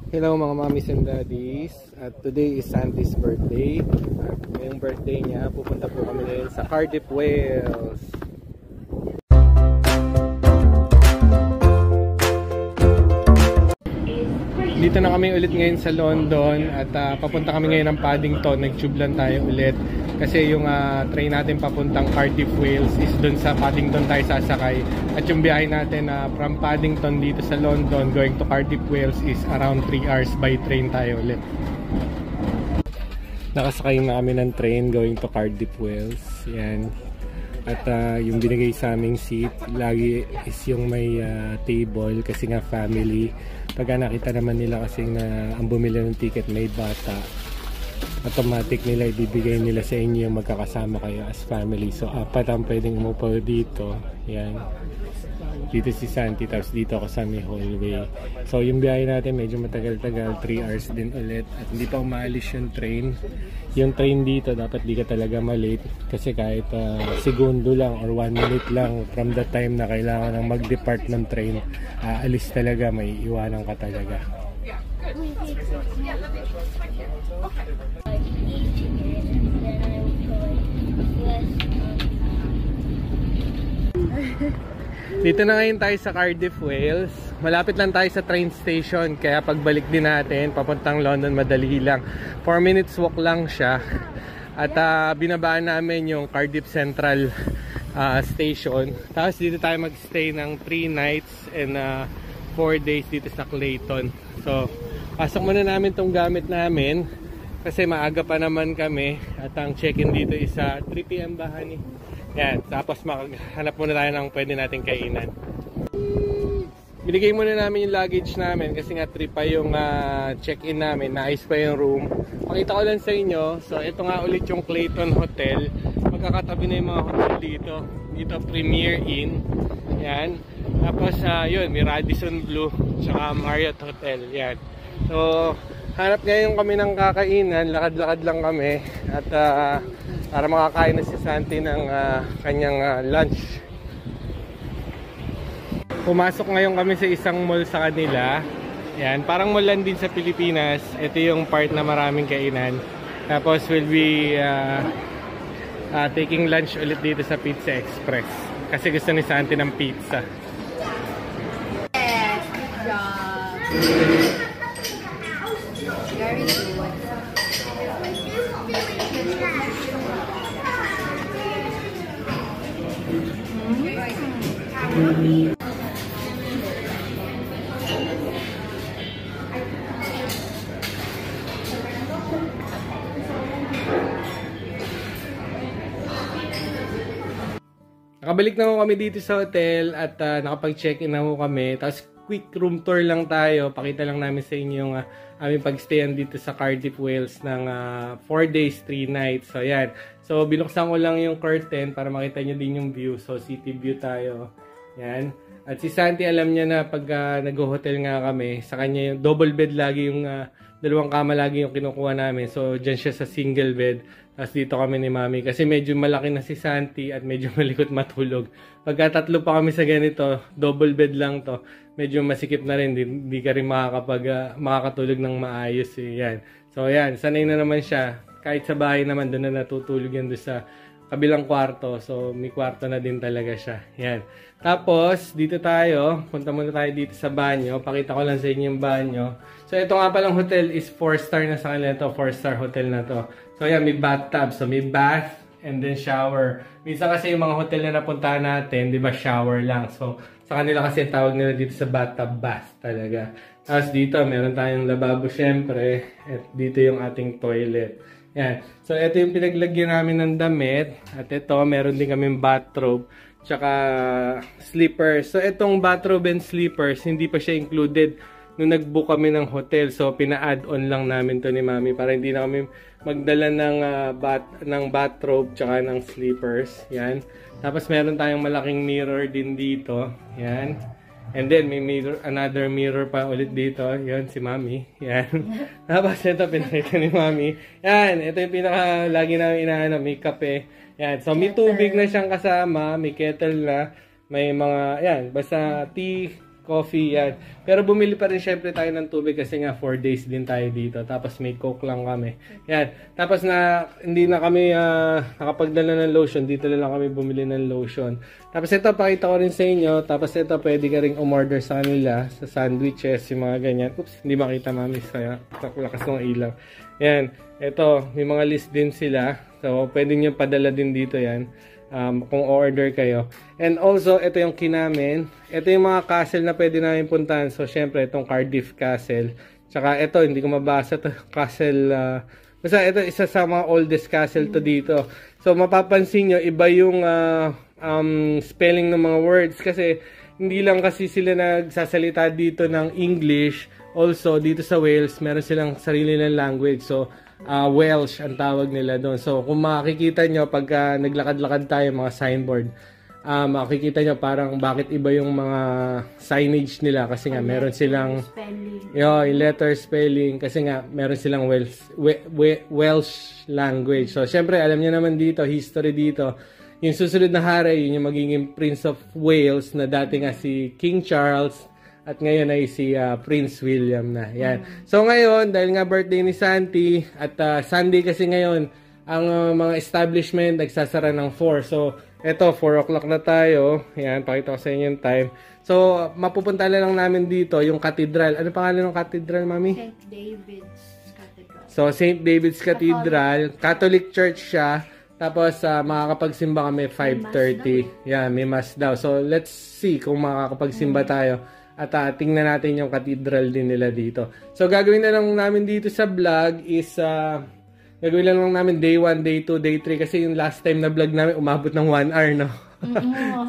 Hello mga mommies and daddies. At today is Santi's birthday. At ngayong birthday niya, pupunta po kami ngayon sa Cardiff, Wales. Dito na kami ulit ngayon sa London at papunta kami ngayon ng Paddington. Nag-tube lang tayo ulit kasi yung train natin papuntang Cardiff, Wales is dun sa Paddington tayo sasakay. At yung biyahe natin from Paddington dito sa London going to Cardiff, Wales is around 3 hours by train tayo ulit. Nakasakay na kami ng train going to Cardiff, Wales. Yan. At yung binigay sa aming seat lagi is yung may table kasi nga family. Pagka nakita naman nila kasi na ang bumili ng ticket may bata, automatic nila ibibigay nila sa inyo yung magkakasama kayo as family. So apat ang pwedeng umupo dito. Yan. Dito si Santi, tapos dito ako sa may hallway. So yung biyahe natin medyo matagal-tagal, 3 hours din ulit. At hindi pa umaalis yung train. Yung train dito dapat di ka talaga malate kasi kahit segundo lang or 1 minute lang from the time na kailangan ng mag-depart ng train, alis talaga, may iwanan ka talaga. Dito na ngayon tayo sa Cardiff, Wales. Malapit lang tayo sa train station, kaya pagbalik din natin papuntang London madali lang. 4 minutes walk lang siya. At binabaan namin yung Cardiff Central Station. Tapos dito tayo magstay ng 3 nights and 4 days dito sa Clayton. So pasok muna namin tong gamit namin kasi maaga pa naman kami. At ang check-in dito is 3 PM ba, honey? Yan, tapos hanap muna tayo ng pwede nating kainan. Binigay muna namin yung luggage namin kasi nga 3 pa yung check-in namin, naayos pa yung room. Pakita ko lang sa inyo, so ito nga ulit yung Clayton Hotel. Magkakatabi na yung mga hotel dito. Dito Premier Inn. Yan. Tapos yun, may Radisson Blu, tsaka Marriott Hotel. Yan. So hanap ngayon kami ng kakainan, lakad-lakad lang kami. At para makakain na si Santi ng kanyang lunch. Pumasok ngayon kami sa isang mall sa kanila. Yan, parang mall lang din sa Pilipinas. Ito yung part na maraming kainan. Tapos we'll be taking lunch ulit dito sa Pizza Express. Kasi gusto ni Santi ng pizza. Yes, good job. Very good. Nakabalik na kami dito sa hotel at nakapag-check-in na kami. Tapos quick room tour lang tayo. Pakita lang namin sa inyo yung aming pagstayan dito sa Cardiff, Wales ng 4 days, 3 nights. So yan. So binuksan ko lang yung curtain para makita nyo din yung view. So city view tayo. Yan. At si Santi alam niya na pag nag-hotel nga kami, sa kanya yung double bed lagi yung dalawang kama lagi yung kinukuha namin. So dyan siya sa single bed. Tapos dito kami ni Mami kasi medyo malaki na si Santi at medyo malikot matulog. Pagka tatlo pa kami sa ganito, double bed lang to. Medyo masikip na rin, hindi ka rin makakatulog ng maayos. Yan. So yan, sanay na naman siya. Kahit sa bahay naman, doon na natutulog yan doon sa kabilang kwarto. So may kwarto na din talaga siya. Yan. Tapos dito tayo, punta muna tayo dito sa banyo. Pakita ko lang sa inyo yung banyo. So ito nga palang hotel is 4-star na sa kanila ito. 4-star hotel na to. So yan, may bathtub. So may bath and then shower. Minsan kasi yung mga hotel na napuntahan natin, di ba, shower lang. So sa kanila kasi tawag nila dito sa bathtub, bath talaga. Tapos dito, meron tayong lababo syempre. At dito yung ating toilet. Yan. So ito yung pinaglagyan namin ng damit. At ito, meron din kaming bathrobe. Tsaka slippers. So itong bathrobe and slippers, hindi pa siya included nung nag-book kami ng hotel. So pina-add-on lang namin to ni Mami para hindi na kami magdala ng bathrobe tsaka ng slippers. Yan. Tapos meron tayong malaking mirror din dito. Yan. And then may mirror, another mirror pa ulit dito. Yan, si Mami. Yan. Tapos ito pinakita ni Mami. Yan. Ito yung pinaka lagi namin inaano. May kape. Yan. So may tubig na siyang kasama. May kettle na. May mga, yan. Basta tea, coffee, yan. Pero bumili pa rin syempre tayo ng tubig kasi nga 4 days din tayo dito. Tapos may coke lang kami. Yan. Tapos hindi na kami nakapagdala ng lotion. Dito na lang kami bumili ng lotion. Tapos ito, pakita ko rin sa inyo. Tapos ito, pwede ka rin umorder sa kanila. Sa sandwiches, yung mga ganyan. Oops, hindi makita mami sa lakas ng ilaw. Yan. Ito, may mga list din sila. So, pwede nyo padala din dito yan. Kung order kayo. And also, ito yung kinamin. Ito yung mga castle na pwede namin puntahan. So, syempre, itong Cardiff Castle. Tsaka, ito, hindi ko mabasa to castle. Basta, ito, isa sa mga oldest castle to dito. So, mapapansin nyo, iba yung spelling ng mga words. Kasi, hindi lang kasi sila nagsasalita dito ng English. Also, dito sa Wales, meron silang sarili ng language. So, Welsh ang tawag nila doon. So, kung makikita nyo, pagka naglakad-lakad tayo, mga signboard, makikita nyo parang bakit iba yung mga signage nila. Kasi nga, meron silang yung letter spelling. Kasi nga, meron silang Welsh language. So, syempre, alam nyo naman dito, history dito. Yung susunod na hari, yun yung magiging Prince of Wales na dati nga si King Charles. At ngayon ay si Prince William na. Yan. So ngayon, dahil nga birthday ni Santi, at Sunday kasi ngayon, ang mga establishment nagsasara ng 4. So, eto, 4 o'clock na tayo. Yan, pakita ko sa inyo yung time. So, mapupunta lang namin dito, yung cathedral. Ano pangalan ng cathedral, Mami? St. David's Cathedral. So, St. David's Cathedral. Catholic Church siya. Tapos, makakapagsimba kami 5:30. Yan, may mass daw. So, let's see kung makakapagsimba tayo. At tingnan natin yung cathedral din nila dito. So, gagawin na lang namin dito sa vlog is, gagawin na lang namin day 1, day 2, day 3. Kasi yung last time na vlog namin, umabot ng 1 hour, no?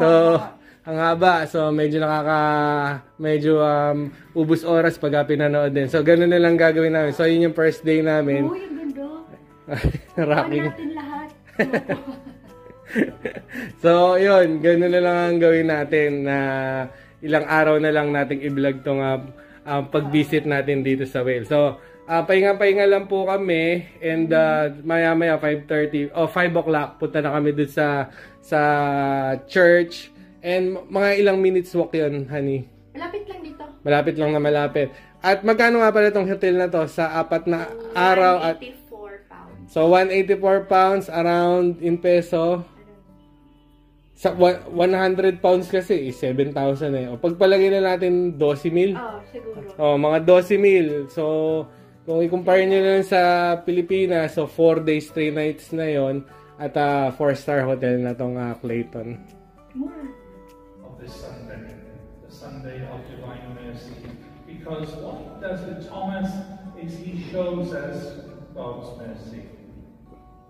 So, ang haba. So, medyo ubus oras pag pinanood din. So, ganun na lang gagawin namin. So, yun yung first day namin. Uy, ang ganda. Rocking. natin lahat. So, yun. Ganun na lang ang gawin natin na ilang araw na lang nating i-vlog tong pag-visit natin dito sa Wales. So, pahinga-pahinga lang po kami and maya-maya 5:30 o 5 o'clock punta na kami dun sa church and mga ilang minutes walk yun, honey. Malapit lang dito. Malapit lang na malapit. At magkano nga pala itong hotel na to sa 4 na araw? 184 pounds. So, 184 pounds around in peso. Sa 100 pounds kasi, 7,000 eh. O pagpalagay na natin 12,000. Siguro. Mga 12,000. So, kung i-compare nyo lang sa Pilipinas, so 4 days, 3 nights na yon at 4-star hotel na tong Clayton. Of this Sunday, the Sunday of Divine Mercy. Because what he does with Thomas is he shows us God's mercy.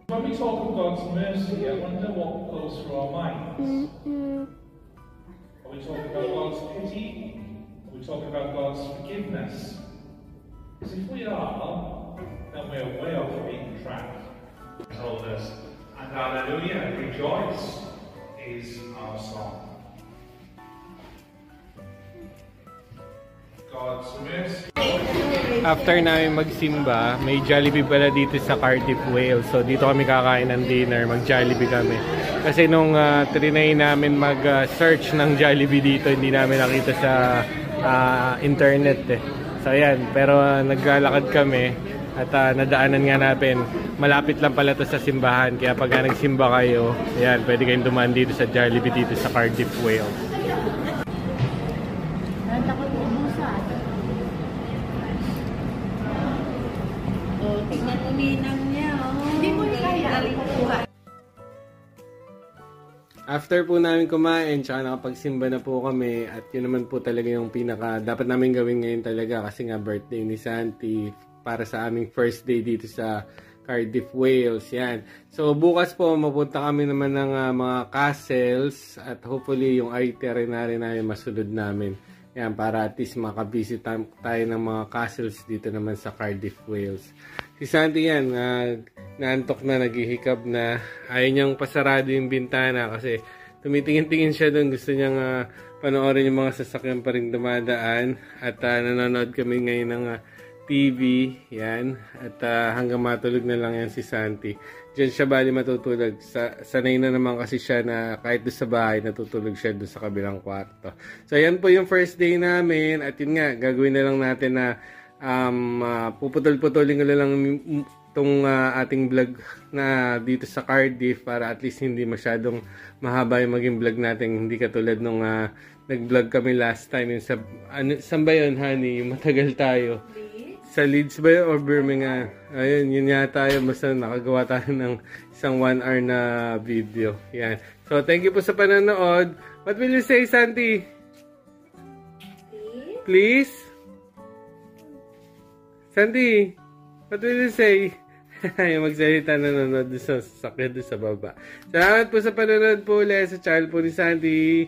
When we talk of God's mercy, I wonder what goes through our minds. Are we talking about God's pity? Are we talking about God's forgiveness? Because if we are, then we're way off being trapped. He told us, and hallelujah, rejoice is our song. God's mercy. After namin magsimba, may Jollibee pala dito sa Cardiff, Wales. So dito kami kakain ng dinner, mag-Jollibee kami. Kasi nung trinay namin mag-search ng Jollibee dito, hindi namin nakita sa internet eh. So ayan, pero naglalakad kami at nadaanan nga natin. Malapit lang pala to sa simbahan, kaya pag nagsimba kayo, ayan, pwede kayong dumaan dito sa Jollibee dito sa Cardiff, Wales. Tingnan mo ninang niya, Hindi mo kaya kuha. After po namin kumain, tsaka nakapagsimba na po kami at yun naman po talaga yung pinaka dapat namin gawin ngayon talaga kasi nga birthday ni Santi para sa aming first day dito sa Cardiff, Wales. Yan. So bukas po mapunta kami naman ng mga castles at hopefully yung itinerary namin masunod namin. Yan, para at least makabisit tayo ng mga castles dito naman sa Cardiff, Wales. Si Santi yan, naantok na, naghihikab na. Ayaw niyang pasarado yung bintana kasi tumitingin-tingin siya doon. Gusto niyang panoorin yung mga sasakyan pa rin dumadaan. At nanonood kami ngayon TV. Yan. At hanggang matulog na lang yan si Santi. Diyan siya bali matutulog. Sanay na naman kasi siya na kahit doon sa bahay, natutulog siya doon sa kabilang kwarto. So, yan po yung first day namin. At yun nga, gagawin na lang natin na puputol-putulin ko na lang itong ating vlog na dito sa Cardiff para at least hindi masyadong mahaba yung maging vlog natin. Hindi katulad nung nag-vlog kami last time. Yung saan ba yun, honey? Yung matagal tayo. Sa Leeds ba yun or Birmingham? Ayun, yun yata yun. Basta nakagawa tayo ng isang 1 hour na video. Yan. So, thank you po sa panonood. What will you say, Santi? Please? Santi, what will you say? Yung magsalita na nanonood sa sakit sa baba. Salamat po sa panonood po ulit sa channel po ni Santi.